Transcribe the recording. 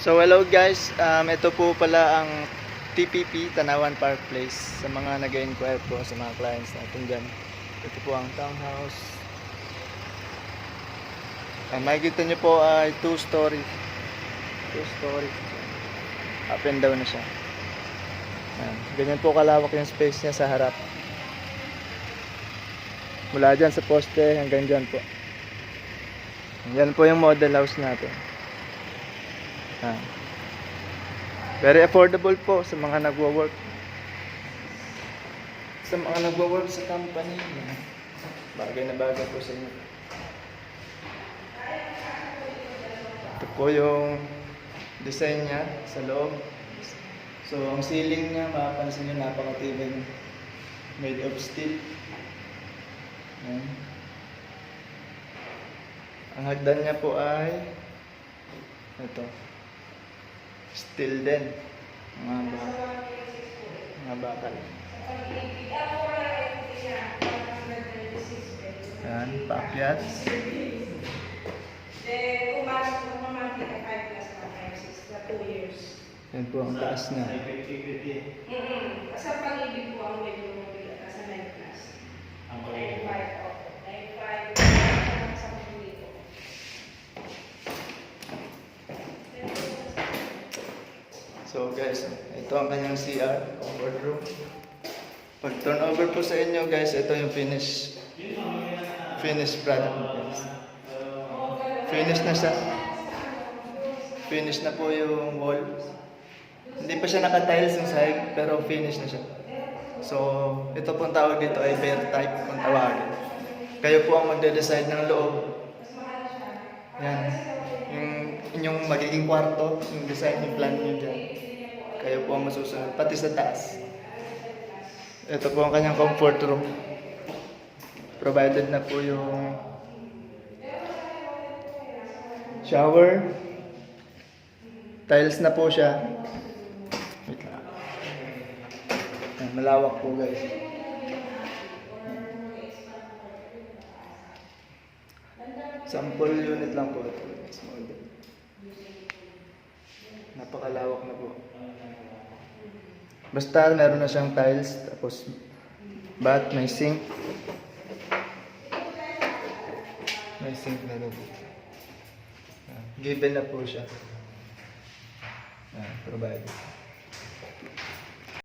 So hello guys, ito po pala ang TPP, Tanawan Park Place. Sa mga nag-inquire po sa mga clients natin dyan, ito po ang townhouse. Ang makikita nyo po ay 2-story. 2-story. Up and down na siya. Ganyan po kalawak yung space niya sa harap. Mula dyan sa poste hanggang dyan po. Yan po yung model house natin. Very affordable po sa mga nagwo-work. Sa mga nagwo-work sa company, bagay na bagay po sa inyo. Ito po yung design niya sa loob. So ang ceiling niya, mapapansin niyo, napakatibay, made of steel. Ang hagdan niya po ay ito, steel din, mga bakal. Yan, paakyat. Yan po ang taas niya. Sa pag-ibig po ang medyo mabigat sa 9 plus. 9.5 po. 9.5 sa pag-ibig po. So guys, ito ang kanyang CR, comfort room. Pag turn over po sa inyo guys, ito yung finish product guys. Finish na siya. Finish na po yung wall. Hindi pa siya naka-tiles yung sahig, pero finish na siya. So, ito pong tawag dito ay bare type kung tawagin. Kayo po ang magde-decide ng loob. Yan. Yung inyong magiging kwarto, yung design, yung plan nyo dyan. Kayo po ang masusunod, pati sa taas. Ito po ang kanyang comfort room. Provided na po yung shower. Tiles na po siya. Wait lang. Malawak po guys. Sample unit lang po ito. Napakalawak na po. Basta meron na siyang tiles, tapos bath, may sink. May sink na rin. Given na po siya. Provided.